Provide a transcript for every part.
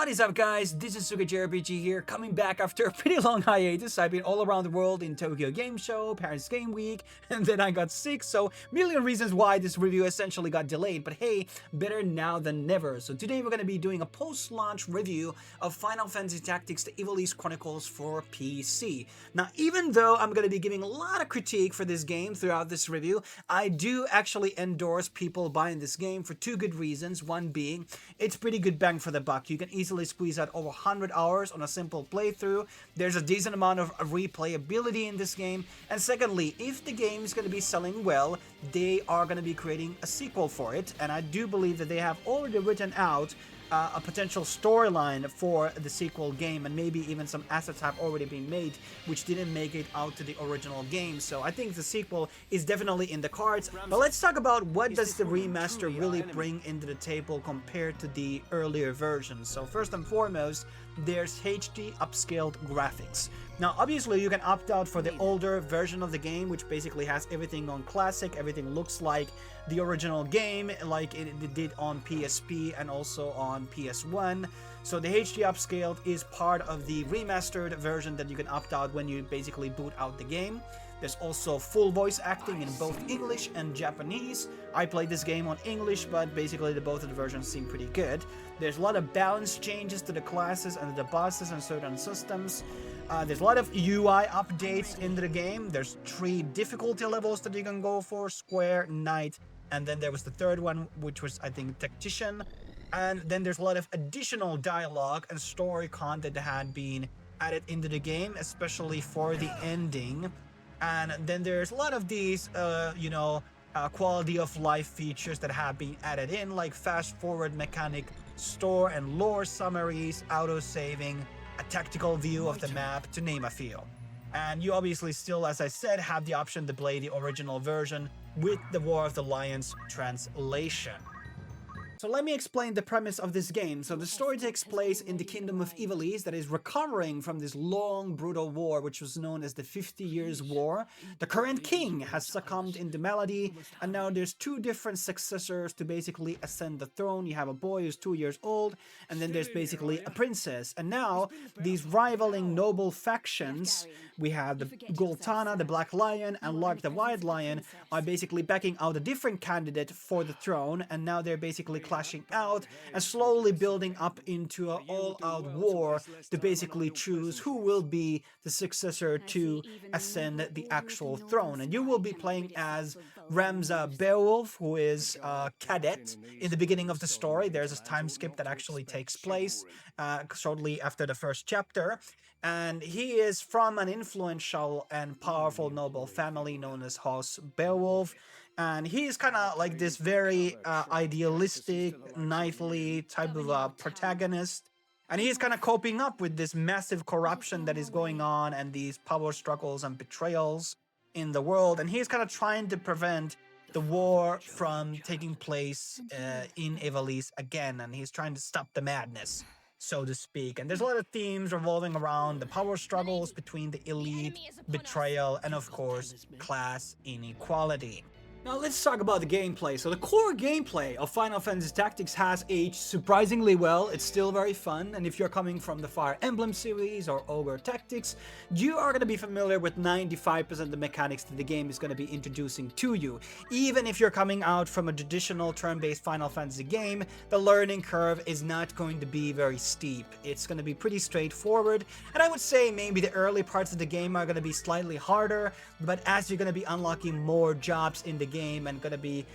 What is up, guys? This is Sugi JRPG here, coming back after a pretty long hiatus. I've been all around the world in Tokyo Game Show, Paris Game Week, and then I got sick, so million reasons why this review essentially got delayed, but hey, better now than never. So today we're going to be doing a post-launch review of Final Fantasy Tactics Ivalice Chronicles for PC. Now, even though I'm going to be giving a lot of critique for this game throughout this review, I do actually endorse people buying this game for two good reasons. One being, it's pretty good bang for the buck. You can easily squeeze out over 100 hours on a simple playthrough. There's a decent amount of replayability in this game. And secondly, if the game is going to be selling well, they are going to be creating a sequel for it. And I do believe that they have already written out a potential storyline for the sequel game, and maybe even some assets have already been made which didn't make it out to the original game. So I think the sequel is definitely in the cards. But let's talk about what does the remaster really bring into the table compared to the earlier versions. So first and foremost, there's HD upscaled graphics. Now obviously you can opt out for the older version of the game, which basically has everything on classic, everything looks like the original game like it did on PSP and also on PS1. So the HD upscaled is part of the remastered version that you can opt out when you basically boot out the game. There's also full voice acting in both English and Japanese. I played this game on English, but basically both of the versions seem pretty good. There's a lot of balance changes to the classes and the bosses and certain systems. There's a lot of UI updates into the game. There's 3 difficulty levels that you can go for: Square, Knight, and then there was the third one, which was, I think, Tactician. And then there's a lot of additional dialogue and story content that had been added into the game, especially for the ending. And then there's a lot of these, quality of life features that have been added in, like fast forward mechanic, store and lore summaries, auto saving, a tactical view of the map, to name a few. And you obviously still, as I said, have the option to play the original version with the War of the Lions translation. So let me explain the premise of this game. So the story takes place in the Kingdom of Ivalice that is recovering from this long, brutal war, which was known as the 50 Years' War. The current king has succumbed in the malady, and now there's 2 different successors to basically ascend the throne. You have a boy who's 2 years old, and then there's basically a princess. And now these rivaling noble factions, we have the Gultana, the Black Lion, and Lark the White Lion, are basically backing out a different candidate for the throne, and now they're basically clashing out and slowly building up into an all-out war to basically choose who will be the successor to ascend the actual throne. And you will be playing as Ramza Beoulve, who is a cadet in the beginning of the story. There's a time skip that actually takes place shortly after the first chapter. And he is from an influential and powerful noble family known as House Beowulf. And he's kind of like this very idealistic, knightly type of protagonist. And he's kind of coping up with this massive corruption that is going on and these power struggles and betrayals in the world. And he's kind of trying to prevent the war from taking place in Ivalice again. And he's trying to stop the madness, so to speak. And there's a lot of themes revolving around the power struggles between the elite, betrayal, and of course, class inequality. Now let's talk about the gameplay. So the core gameplay of Final Fantasy Tactics has aged surprisingly well. It's still very fun, and if you're coming from the Fire Emblem series or Ogre Tactics, you are going to be familiar with 95% of the mechanics that the game is going to be introducing to you. Even if you're coming out from a traditional turn-based Final Fantasy game, the learning curve is not going to be very steep. It's going to be pretty straightforward, and I would say maybe the early parts of the game are going to be slightly harder, but as you're going to be unlocking more jobs in the game and going to be,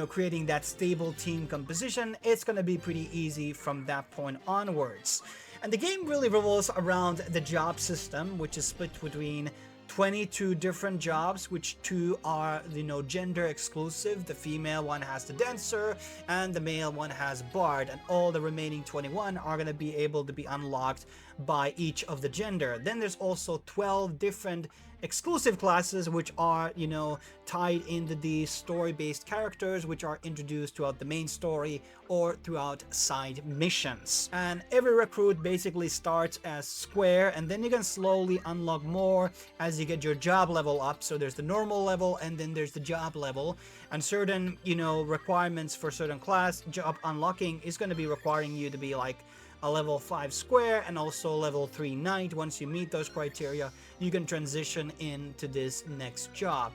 creating that stable team composition, it's going to be pretty easy from that point onwards. And the game really revolves around the job system, which is split between 22 different jobs, which 2 are, gender exclusive. The female one has the dancer and the male one has bard, and all the remaining 21 are going to be able to be unlocked by each of the gender. Then there's also 12 different exclusive classes which are, tied into the story-based characters which are introduced throughout the main story or throughout side missions. And every recruit basically starts as square, and then you can slowly unlock more as you get your job level up. So there's the normal level and then there's the job level, and certain, requirements for certain class job unlocking is going to be requiring you to be like a level 5 square and also level 3 knight. Once you meet those criteria, you can transition into this next job.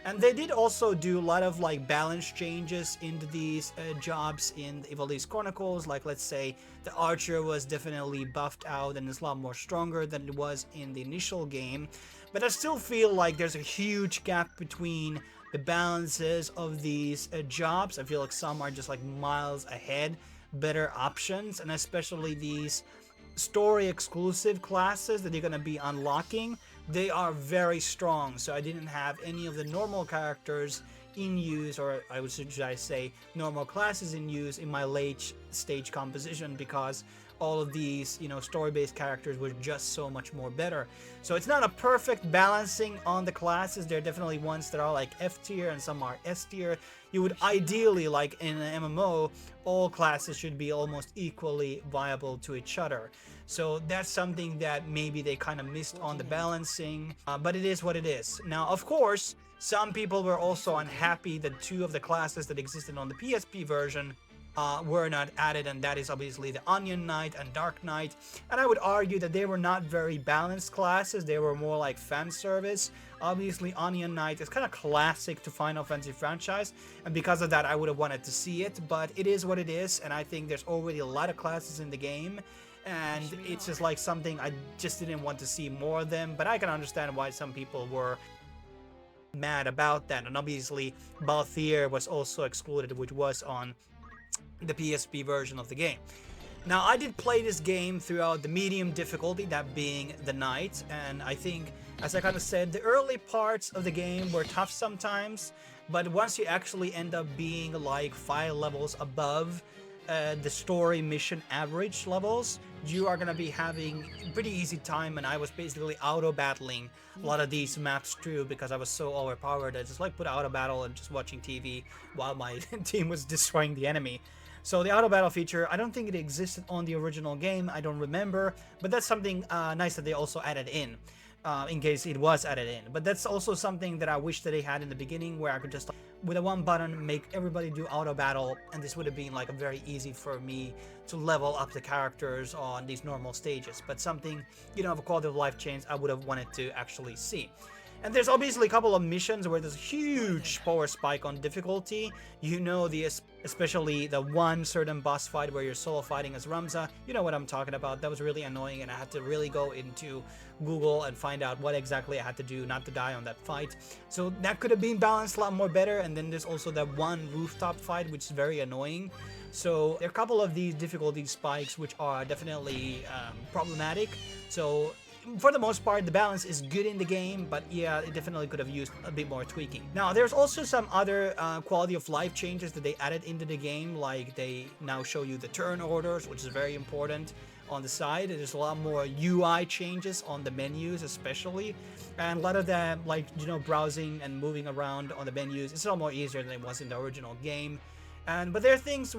And they did also do a lot of like balance changes into these jobs in the Ivalice Chronicles. Like, let's say the archer was definitely buffed out and is a lot more stronger than it was in the initial game. But I still feel like there's a huge gap between the balances of these jobs. I feel like some are just like miles ahead, better options, and especially these story exclusive classes that you're going to be unlocking, they are very strong. So I didn't have any of the normal characters in use, or should I say normal classes in use in my late stage composition, because all of these, you know, story-based characters were just so much more better. So it's not a perfect balancing on the classes. There are definitely ones that are like F tier and some are S tier. You would ideally, like in an MMO, all classes should be almost equally viable to each other. So that's something that maybe they kind of missed on the balancing, but it is what it is. Now, of course, some people were also unhappy that two of the classes that existed on the PSP version were not added, and that is obviously the Onion Knight and Dark Knight. And I would argue that they were not very balanced classes. They were more like fan service. Obviously, Onion Knight is kind of classic to Final Fantasy franchise, and because of that, I would have wanted to see it. But it is what it is, and I think there's already a lot of classes in the game, and it's just like something I just didn't want to see more of them. But I can understand why some people were mad about that. And obviously, Balthier was also excluded, which was on the PSP version of the game. Now, I did play this game throughout the medium difficulty, that being the night, and I think, as I kind of said, the early parts of the game were tough sometimes, but once you actually end up being like 5 levels above the story mission average levels, you are going to be having a pretty easy time, and I was basically auto-battling a lot of these maps too, because I was so overpowered. I just like put auto-battle and just watching TV while my team was destroying the enemy. So the auto-battle feature, I don't think it existed on the original game, I don't remember, but that's something nice that they also added in case it was added in. But that's also something that I wish that they had in the beginning, where I could just, with a one button, make everybody do auto-battle, and this would have been like very easy for me to level up the characters on these normal stages. But something, you know, of a quality of life change I would have wanted to actually see. And there's obviously a couple of missions where there's a huge power spike on difficulty. You know, especially the one certain boss fight where you're solo fighting as Ramza. You know what I'm talking about. That was really annoying, and I had to really go into Google and find out what exactly I had to do not to die on that fight. So that could have been balanced a lot more better. And then there's also that one rooftop fight, which is very annoying. So there are a couple of these difficulty spikes which are definitely problematic. So for the most part, the balance is good in the game, but yeah, it definitely could have used a bit more tweaking. Now, there's also some other quality of life changes that they added into the game, like they now show you the turn orders, which is very important on the side. There's a lot more UI changes on the menus especially, and a lot of that, like, you know, browsing and moving around on the menus, it's a lot more easier than it was in the original game. But there are things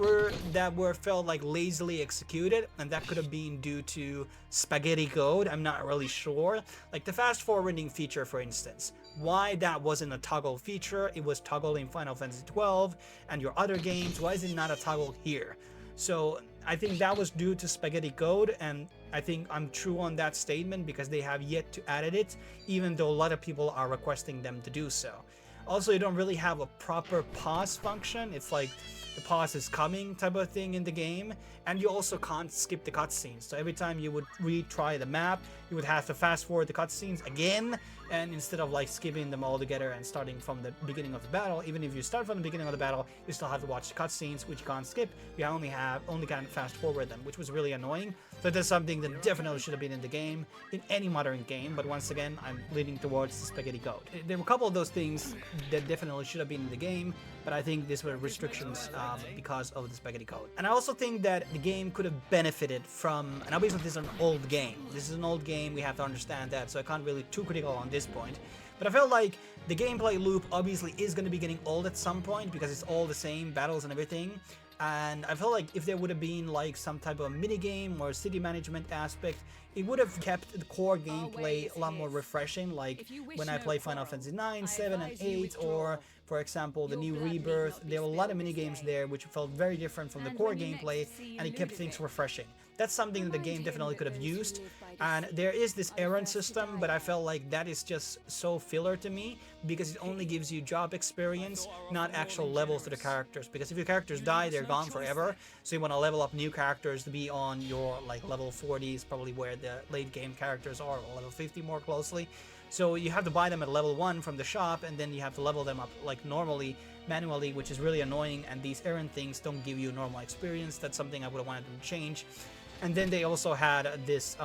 that felt like lazily executed, and that could have been due to spaghetti code. I'm not really sure. Like the fast forwarding feature, for instance, why that wasn't a toggle feature? It was toggle in Final Fantasy 12 and your other games. Why is it not a toggle here? So I think that was due to spaghetti code, and I think I'm true on that statement because they have yet to add it, even though a lot of people are requesting them to do so. Also, you don't really have a proper pause function. It's like the pause is coming type of thing in the game, and you also can't skip the cutscenes. So every time you would retry the map, you would have to fast forward the cutscenes again, and instead of like skipping them all together and starting from the beginning of the battle, even if you start from the beginning of the battle, you still have to watch the cutscenes, which you can't skip. You only can fast forward them, which was really annoying. So that's something that definitely should have been in the game, in any modern game, but once again, I'm leaning towards the spaghetti code. There were a couple of those things that definitely should have been in the game, but I think these were restrictions because of the spaghetti code. And I also think that the game could have benefited from, and obviously this is an old game. This is an old game, we have to understand that, so I can't really be too critical on this point. But I felt like the gameplay loop obviously is going to be getting old at some point because it's all the same battles and everything. And I felt like if there would have been like some type of minigame or city management aspect, it would have kept the core gameplay a lot more refreshing, like when I play Final Fantasy 9, 7, and 8, or for example the new Rebirth. There were a lot of minigames there which felt very different from the core gameplay, and it kept things refreshing. That's something that the game definitely could have used. And there is this errand system, but I felt like that is just so filler to me because it only gives you job experience, not actual levels to the characters. Because if your characters die, they're gone forever. So you want to level up new characters to be on your like level 40 is probably where the late game characters are, or level 50 more closely. So you have to buy them at level 1 from the shop, and then you have to level them up like normally, manually, which is really annoying, and these errand things don't give you normal experience. That's something I would have wanted them to change. And then they also had this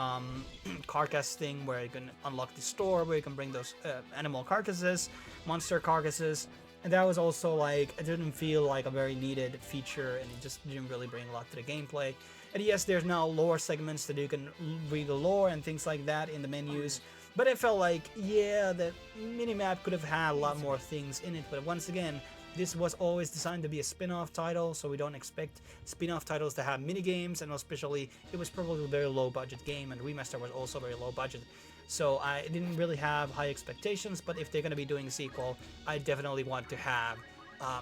carcass thing where you can unlock the store where you can bring those animal carcasses, monster carcasses. And that was also like, it didn't feel like a very needed feature, and it just didn't really bring a lot to the gameplay. And yes, there's now lore segments that you can read the lore and things like that in the menus. But it felt like, yeah, the minimap could have had a lot more things in it. But once again, this was always designed to be a spin-off title, so we don't expect spin-off titles to have minigames, and especially it was probably a very low-budget game, and Remaster was also very low-budget. So I didn't really have high expectations, but if they're going to be doing a sequel, I definitely want to have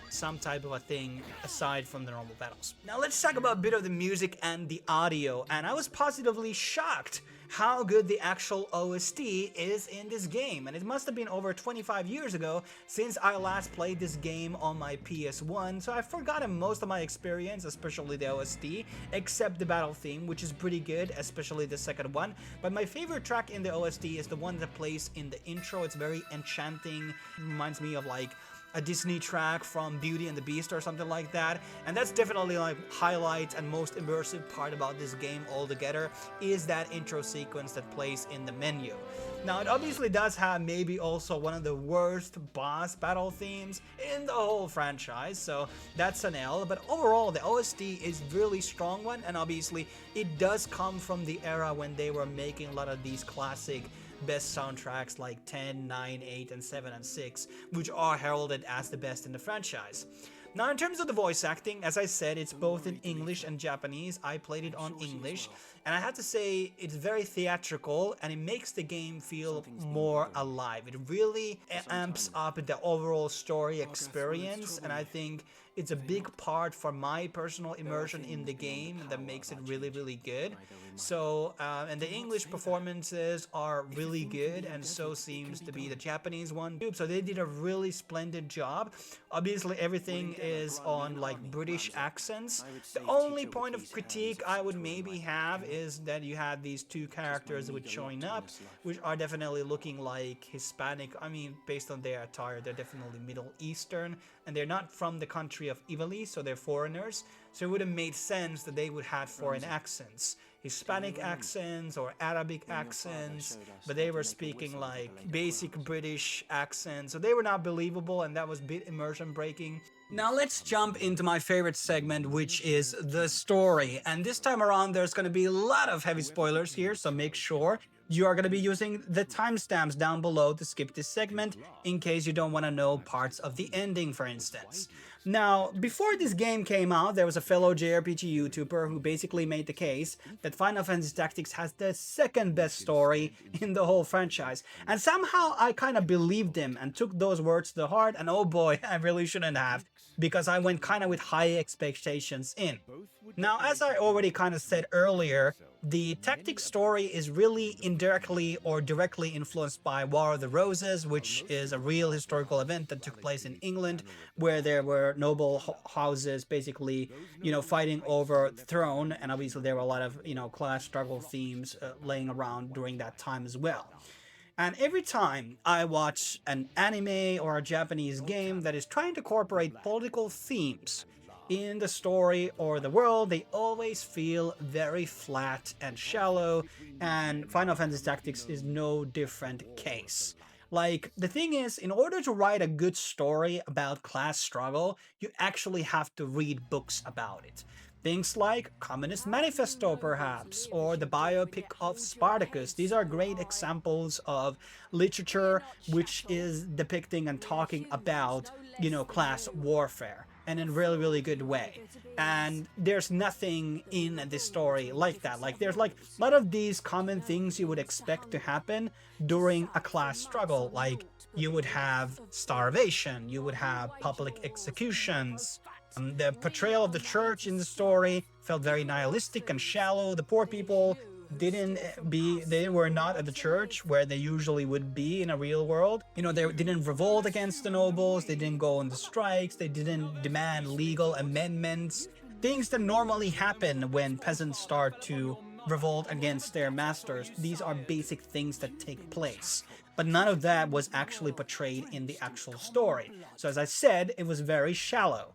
some type of a thing aside from the normal battles. Now let's talk about a bit of the music and the audio, and I was positively shocked how good the actual OST is in this game, and it must have been over 25 years ago since I last played this game on my PS1, so I've forgotten most of my experience, especially the OST, except the battle theme, which is pretty good, especially the second one. But my favorite track in the OST is the one that plays in the intro. It's very enchanting, reminds me of like a Disney track from Beauty and the Beast or something like that, and that's definitely like highlight and most immersive part about this game altogether is that intro sequence that plays in the menu. Now it obviously does have maybe also one of the worst boss battle themes in the whole franchise, so that's an L, but overall the OST is really strong one, and obviously it does come from the era when they were making a lot of these classic best soundtracks like 10, 9, 8, and 7, and 6, which are heralded as the best in the franchise. Now in terms of the voice acting, as I said, it's both in English and Japanese. I played it on English, and I have to say it's very theatrical, and it makes the game feel more alive. It really amps up the overall story experience, and I think it's a big part for my personal immersion in the game that makes it really, really good. So, and the English performances are really good, and so seems to be the Japanese one too. So they did a really splendid job. Obviously, everything is on like British accents. The only point of critique I would maybe have is that you had these two characters which showing up, which are definitely looking like Hispanic. I mean, based on their attire, they're definitely Middle Eastern, and they're not from the country of Ivalice, so they're foreigners. So it would have made sense that they would have foreign accents. Hispanic accents or Arabic accents, but they were speaking like basic British accents, so they were not believable, and that was a bit immersion breaking. Now let's jump into my favorite segment, which is the story, and this time around there's going to be a lot of heavy spoilers here, so make sure you are going to be using the timestamps down below to skip this segment in case you don't want to know parts of the ending, for instance. Now, before this game came out, there was a fellow JRPG YouTuber who basically made the case that Final Fantasy Tactics has the second best story in the whole franchise. And somehow I kind of believed him and took those words to heart, and oh boy, I really shouldn't have, because I went kind of with high expectations in. Now, as I already kind of said earlier, the Tactics story is really indirectly or directly influenced by War of the Roses, which is a real historical event that took place in England, where there were noble houses basically, you know, fighting over the throne, and obviously there were a lot of, you know, class struggle themes laying around during that time as well. And every time I watch an anime or a Japanese game that is trying to incorporate political themes in the story or the world, they always feel very flat and shallow, and Final Fantasy Tactics is no different case. Like, the thing is, in order to write a good story about class struggle, you actually have to read books about it. Things like Communist Manifesto, perhaps, or the biopic of Spartacus. These are great examples of literature which is depicting and talking about, you know, class warfare, and in a really, really good way. And there's nothing in this story like that. Like, there's like a lot of these common things you would expect to happen during a class struggle. Like, you would have starvation, you would have public executions, The portrayal of the church in the story felt very nihilistic and shallow. The poor people they were not at the church where they usually would be in a real world. You know, they didn't revolt against the nobles, they didn't go on the strikes, they didn't demand legal amendments, things that normally happen when peasants start to revolt against their masters. These are basic things that take place, but none of that was actually portrayed in the actual story. So as I said, it was very shallow.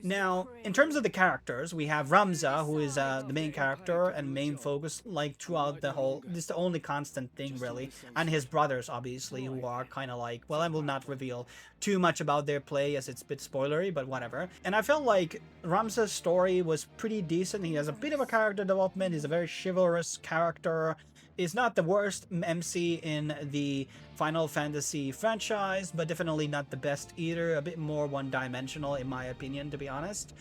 Now, in terms of the characters, we have Ramza, who is the main character and main focus, like, throughout the whole... This is the only constant thing, really. And his brothers, obviously, who are kind of like... Well, I will not reveal too much about their play, as it's a bit spoilery, but whatever. And I felt like Ramza's story was pretty decent. He has a bit of a character development. He's a very chivalrous character. Is not the worst MC in the Final Fantasy franchise, but definitely not the best either. A bit more one-dimensional, in my opinion, to be honest.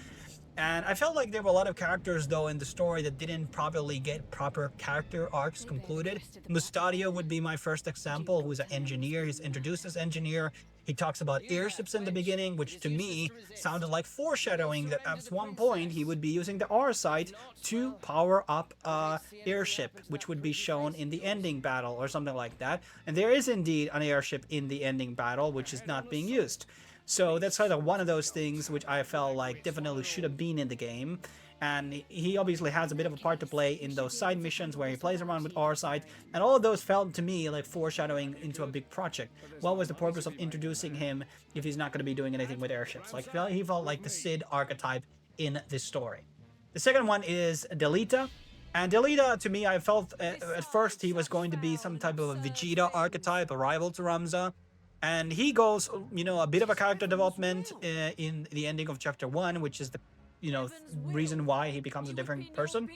And I felt like there were a lot of characters, though, in the story that didn't properly get proper character arcs concluded. Mustadio would be my first example, who's an engineer. He's introduced as engineer. He talks about airships in the beginning, which to me sounded like foreshadowing that at one point he would be using the R site to power up a airship, which would be shown in the ending battle or something like that. And there is indeed an airship in the ending battle, which is not being used. So that's kind of one of those things which I felt like definitely should have been in the game. And he obviously has a bit of a part to play in those side missions where he plays around with R-Site, and all of those felt to me like foreshadowing into a big project. What was the purpose of introducing him if he's not going to be doing anything with airships? Like, he felt like the Sid archetype in this story. The second one is Delita. And Delita, to me, I felt at first he was going to be some type of a Vegeta archetype, a rival to Ramza. And he goes, you know, a bit of a character development in the ending of Chapter 1, which is the reason why he becomes a different person.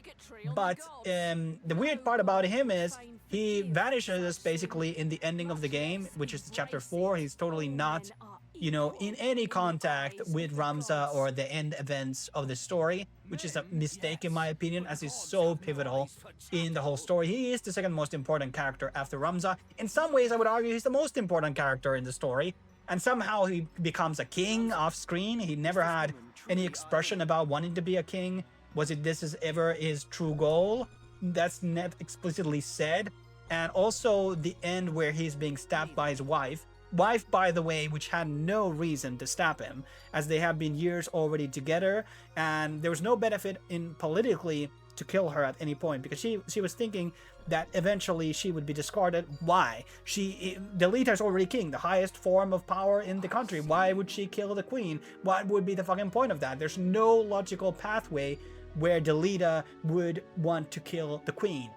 But the weird part about him is he vanishes basically in the ending of the game, which is Chapter 4. He's totally not, in any contact with Ramza or the end events of the story, which is a mistake in my opinion, as he's so pivotal in the whole story. He is the second most important character after Ramza. In some ways, I would argue he's the most important character in the story. And somehow he becomes a king off screen. He never had any expression about wanting to be a king. Was it this is ever his true goal? That's not explicitly said. And also the end where he's being stabbed by his wife. Wife, by the way, which had no reason to stab him, as they have been years already together, and there was no benefit in politically to kill her at any point, because she was thinking that eventually she would be discarded. Why? Delita is already king, the highest form of power in the country. Why would she kill the queen? What would be the fucking point of that? There's no logical pathway where Delita would want to kill the queen.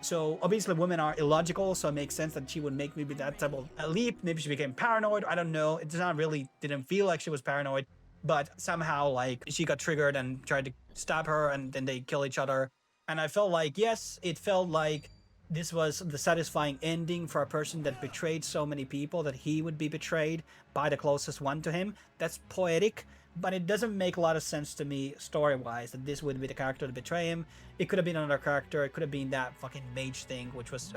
So obviously women are illogical, so it makes sense that she would make maybe that type of a leap. Maybe she became paranoid. I don't know. It didn't feel like she was paranoid, but somehow like she got triggered and tried to stab her, and then they kill each other. And I felt like, yes, it felt like this was the satisfying ending for a person that betrayed so many people, that he would be betrayed by the closest one to him. That's poetic, but it doesn't make a lot of sense to me story-wise that this would be the character to betray him. It could have been another character. It could have been that fucking mage thing, which was,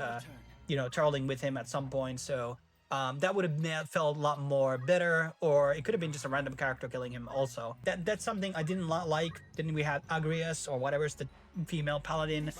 traveling with him at some point. So that would have felt a lot more better, or it could have been just a random character killing him also. That's something I didn't like. Then we had Agrias, or whatever is the female paladin.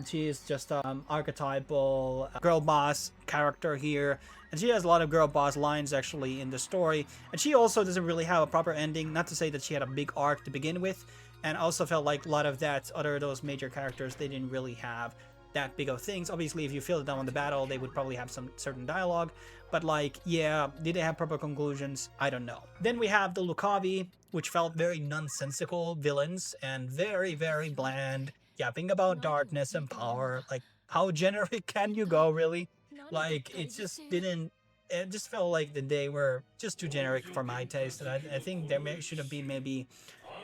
She is just archetypal girl boss character here, and she has a lot of girl boss lines actually in the story, and she also doesn't really have a proper ending. Not to say that she had a big arc to begin with, and also felt like a lot of those major characters, they didn't really have that big of things. Obviously, if you fill it down on the battle, they would probably have some certain dialogue, but like, yeah, did they have proper conclusions? I don't know. Then we have the Lucavi, which felt very nonsensical villains and very, very bland, yapping about darkness and power. Like, how generic can you go, really? Like, it just felt like that they were just too generic for my taste, and I think there should have been maybe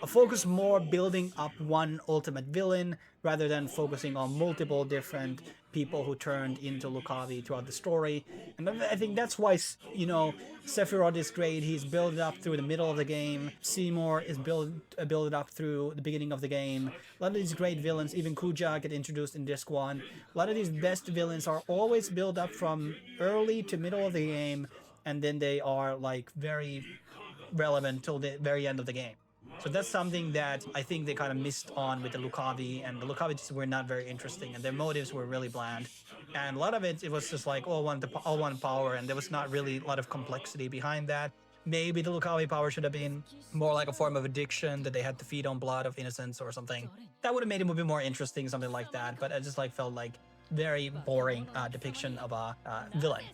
a focus more building up one ultimate villain rather than focusing on multiple different people who turned into Lucavi throughout the story. And I think that's why, Sephiroth is great. He's built up through the middle of the game. Seymour is built up through the beginning of the game. A lot of these great villains, even Kuja, get introduced in Disc 1. A lot of these best villains are always built up from early to middle of the game, and then they are like very relevant till the very end of the game. So that's something that I think they kind of missed on with the Lucavi, and the Lucavi just were not very interesting, and their motives were really bland. And a lot of it was just like all one power, and there was not really a lot of complexity behind that. Maybe the Lucavi power should have been more like a form of addiction that they had to feed on blood of innocence or something. That would have made it a bit more interesting, something like that. But I just like felt like very boring depiction of a villain.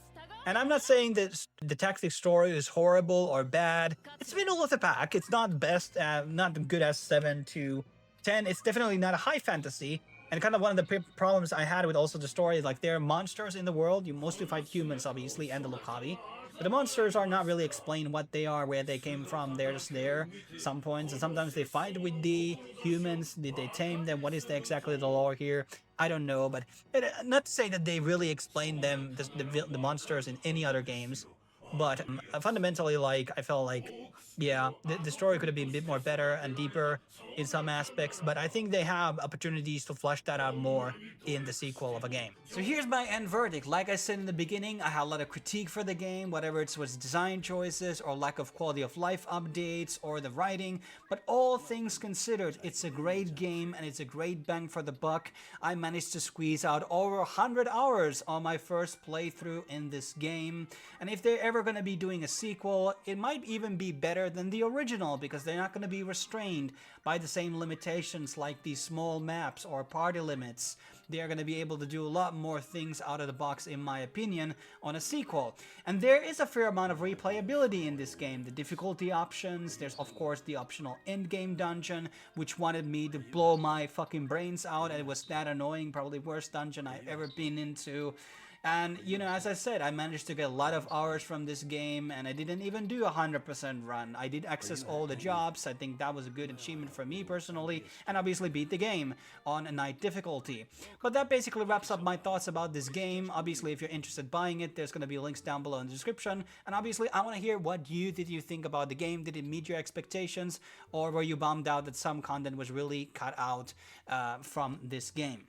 And I'm not saying that the tactics story is horrible or bad. It's middle of the pack. It's not best, not good as 7 to 10. It's definitely not a high fantasy. And kind of one of the problems I had with also the story is like there are monsters in the world. You mostly fight humans, obviously, and the Lucavi. But the monsters are not really explained what they are, where they came from. They're just there some points, and sometimes they fight with the humans. Did they tame them? What is exactly the lore here? I don't know, but not to say that they really explain them, the monsters in any other games. But fundamentally, like, I felt like, yeah, the story could have been a bit more better and deeper in some aspects, but I think they have opportunities to flesh that out more in the sequel of a game. So here's my end verdict. Like I said in the beginning, I had a lot of critique for the game, whether it was design choices or lack of quality of life updates or the writing, but all things considered, it's a great game and it's a great bang for the buck. I managed to squeeze out over 100 hours on my first playthrough in this game, and if they're ever going to be doing a sequel, it might even be better than the original because they're not going to be restrained by the same limitations like these small maps or party limits. They are going to be able to do a lot more things out of the box, in my opinion, on a sequel. And there is a fair amount of replayability in this game. The difficulty options, there's of course the optional endgame dungeon, which wanted me to blow my fucking brains out, and it was that annoying, probably worst dungeon I've ever been into. And, you know, as I said, I managed to get a lot of hours from this game, and I didn't even do a 100% run. I did access all the jobs. I think that was a good achievement for me personally, and obviously beat the game on a night difficulty. But that basically wraps up my thoughts about this game. Obviously, if you're interested in buying it, there's going to be links down below in the description. And obviously, I want to hear what did you think about the game? Did it meet your expectations, or were you bummed out that some content was really cut out from this game?